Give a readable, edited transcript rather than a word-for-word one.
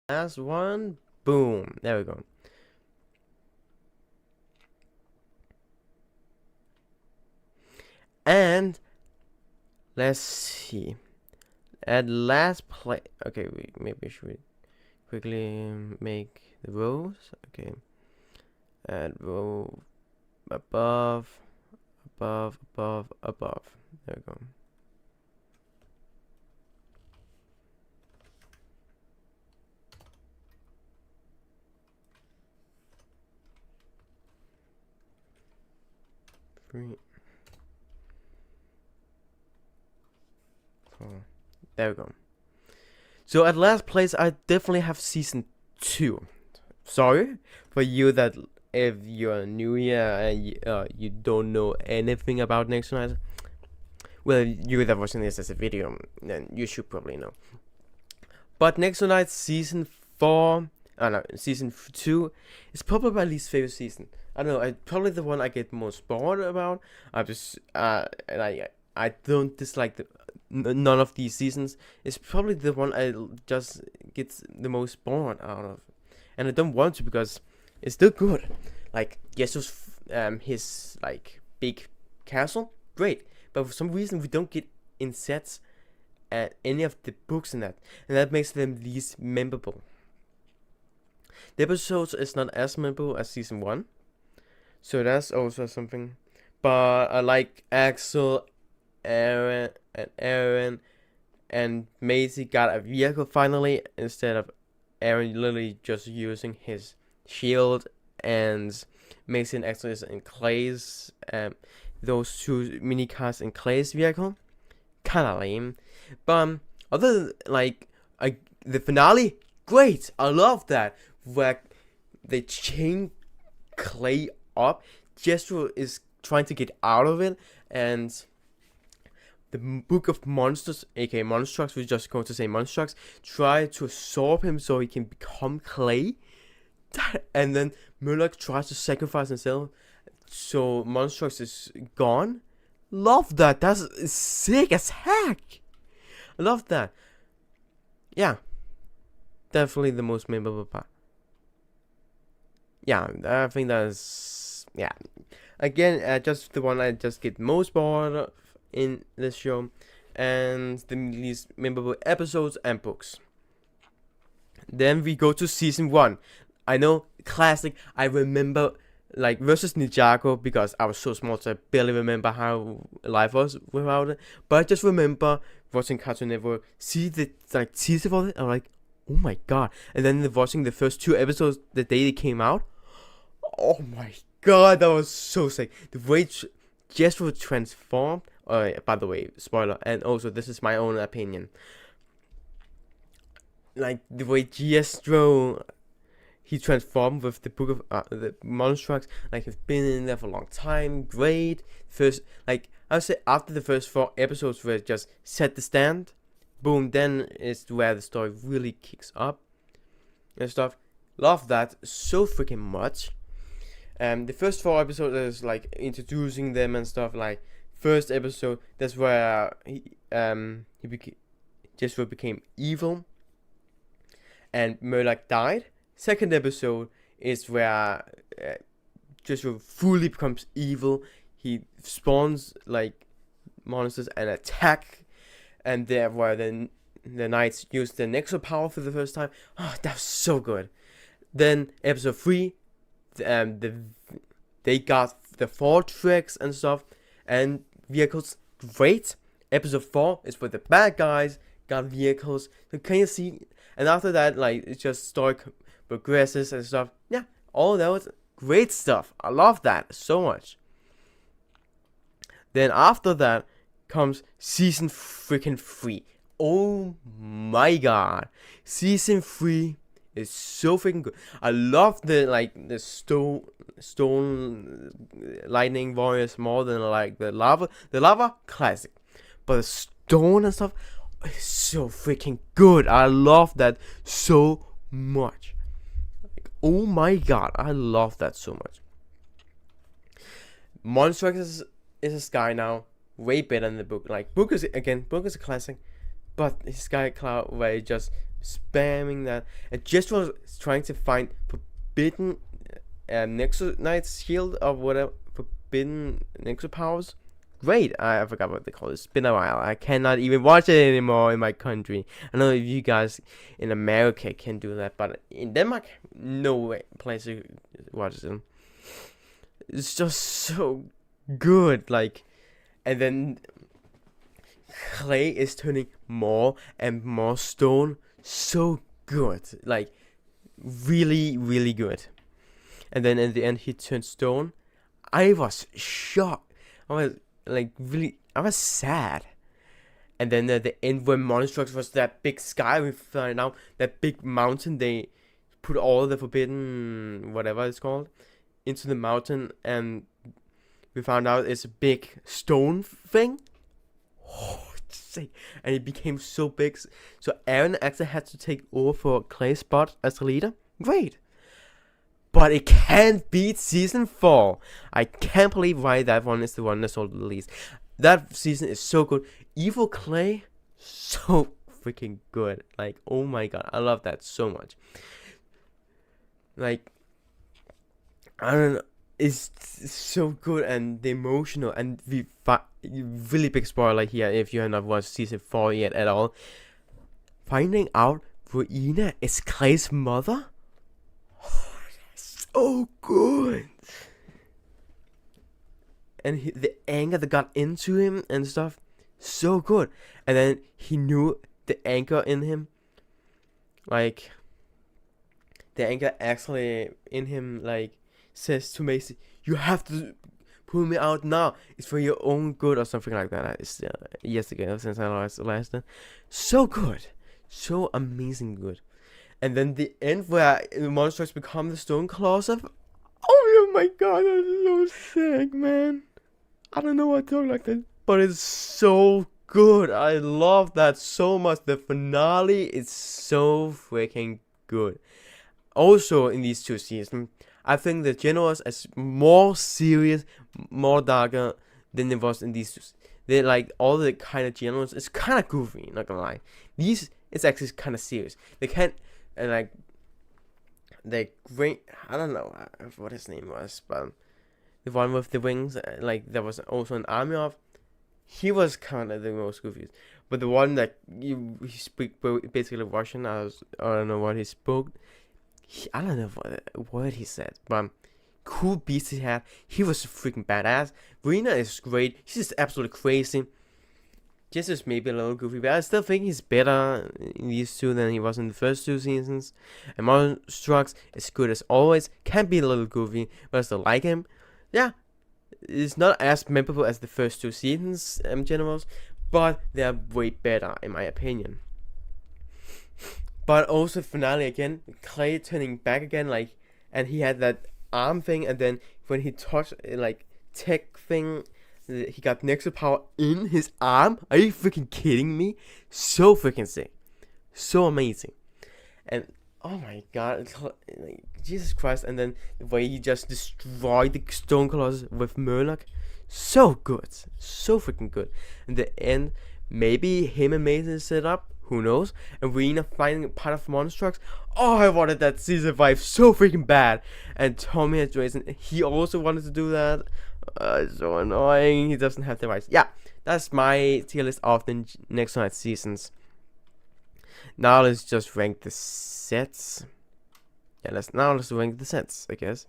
Last one. Boom. There we go. And let's see. At last place. Okay, maybe should quickly make the rows. Okay. Add row above, above, above, above. There we go. Three, four. There we go. So at last place, I definitely have season 2. Sorry for you that if you're new here and you don't know anything about NEXO, well, you that watching this as a video, then you should probably know. But NEXO season 4, no, season 2 is probably my least favorite season. I don't know, probably the one I get most bored about. I just, I don't dislike none of these seasons. It's probably the one I just get the most bored out of. And I don't want to because it's still good. Like, Jesus, his, like, big castle, great. But for some reason, we don't get insets at any of the books in that. And that makes them least memorable. The episodes is not as memorable as season 1. So that's also something. But I like Axel, Aaron, and Maisie got a vehicle finally, instead of Aaron literally just using his shield, and Maisie and Axel is in Clay's, those two mini cars in Clay's vehicle. Kinda lame. But other like the finale, great. I love that. Where they chain Clay up. Jethro is trying to get out of it, and the Book of Monsters, aka Monstrucks, we're just going to say Monstrucks, try to absorb him so he can become Clay. And then Murloc tries to sacrifice himself so Monstrucks is gone. Love that. That's sick as heck. I love that. Yeah. Definitely the most memorable part. Yeah, I think that's, yeah. Again, just the one I just get most bored of in this show, and the least memorable episodes and books. Then we go to season 1. I know, classic. I remember like versus Ninjago because I was so small, so I barely remember how life was without it. But I just remember watching Cartoon Network, see the like teaser for it, I'm like, oh my god! And then watching the first 2 episodes the day they came out. Oh my god, that was so sick. The way Jethro transformed. By the way, spoiler, and also this is my own opinion. Like the way Jethro, he transformed with the Book of the Monstrucks. Like he's been in there for a long time. Great. First, like I would say, after the first 4 episodes where it just set the stand, boom, then is where the story really kicks up and stuff. Love that so freaking much. The first 4 episodes is like introducing them and stuff. Like first episode, that's where Jethro became evil, and Murloc died. Second episode is where Jethro fully becomes evil. He spawns like monsters and attack, and there where the knights use the NEXO power for the first time. Oh, that was so good. Then episode 3, they got the 4 tricks and stuff and vehicles. Great. Episode 4 is where the bad guys got vehicles. So can you see? And after that, like it's just story progresses and stuff. Yeah, all that was great stuff. I love that so much. Then after that comes season freaking 3. Oh my god, season 3 is so freaking good. I love the stone lightning warriors more than like the lava. The lava, classic, but the stone and stuff is so freaking good. I love that so much. Like, oh my god, I love that so much. Monster is a sky now, way better than the book. Like book is a classic, but his Sky Cloud were just spamming that, and just was trying to find forbidden Nexo Knight's shield or whatever, forbidden Nexo powers. Great, I forgot what they call it. It's been a while. I cannot even watch it anymore in my country. I know if you guys in America can do that, but in Denmark, no way place to watch them. It's just so good, like, and then clay is turning more and more stone. So good, like, really, really good. And then in the end, he turned stone. I was shocked. I was like, really, I was sad. And then at the end, when Monstrux was that big sky, we found out that big mountain. They put all the forbidden, whatever it's called, into the mountain, and we found out it's a big stone thing. Oh, and it became so big. So Aaron actually had to take over for Clay's spot as the leader. Great. But it can't beat season 4. I can't believe why that one is the one that sold the least. That season is so good. Evil Clay, so freaking good. Like, oh my god, I love that so much. Like, I don't know, it's so good, and the emotional, and really big spoiler here if you have not watched season 4 yet at all. Finding out Ruina is Clay's mother. Oh, good. And the anger that got into him and stuff, so good. And then he knew the anger in him, like, the anger actually in him, like, says to Macy, you have to pull me out now, it's for your own good, or something like that. It's years ago since I last time. So good, so amazing good. And then the end where the monsters become the stone claws of, oh my god, that's so sick, man. I don't know why I talk like that, but it's so good. I love that so much. The finale is so freaking good. Also, in these 2 seasons, I think the generals is more serious, more darker than it was in these 2. They, like, all the kind of generals, it's kind of goofy, not gonna lie. These, it's actually kind of serious. They can't, and like, the great, I don't know what his name was, but the one with the wings, like, there was also an army of, he was kind of the most goofy. But the one that he speak basically Russian, I don't know what he spoke. I don't know what word he said, but cool beats he had. He was freaking badass. Rena is great. She's just absolutely crazy. Just is maybe a little goofy, but I still think he's better in these 2 than he was in the first 2 seasons. And Monstrux is good as always. Can be a little goofy, but I still like him. Yeah, it's not as memorable as the first 2 seasons, generals, but they're way better in my opinion. But also finale again, Clay turning back again, like, and he had that arm thing, and then when he touched, like, tech thing, he got Nexo power in his arm. Are you freaking kidding me? So freaking sick. So amazing. And oh my god, like, Jesus Christ. And then the way he just destroyed the Stone Colossus with Murloc. So good. So freaking good. In the end, maybe him and Mason set up. Who knows? And Rena finding part of Monstrux. Oh, I wanted that season 5 so freaking bad. And Tommy and Jason, he also wanted to do that. So annoying. He doesn't have the rights. Yeah, that's my tier list of the next 9 seasons. Now let's just rank the sets. Yeah, let's rank the sets, I guess.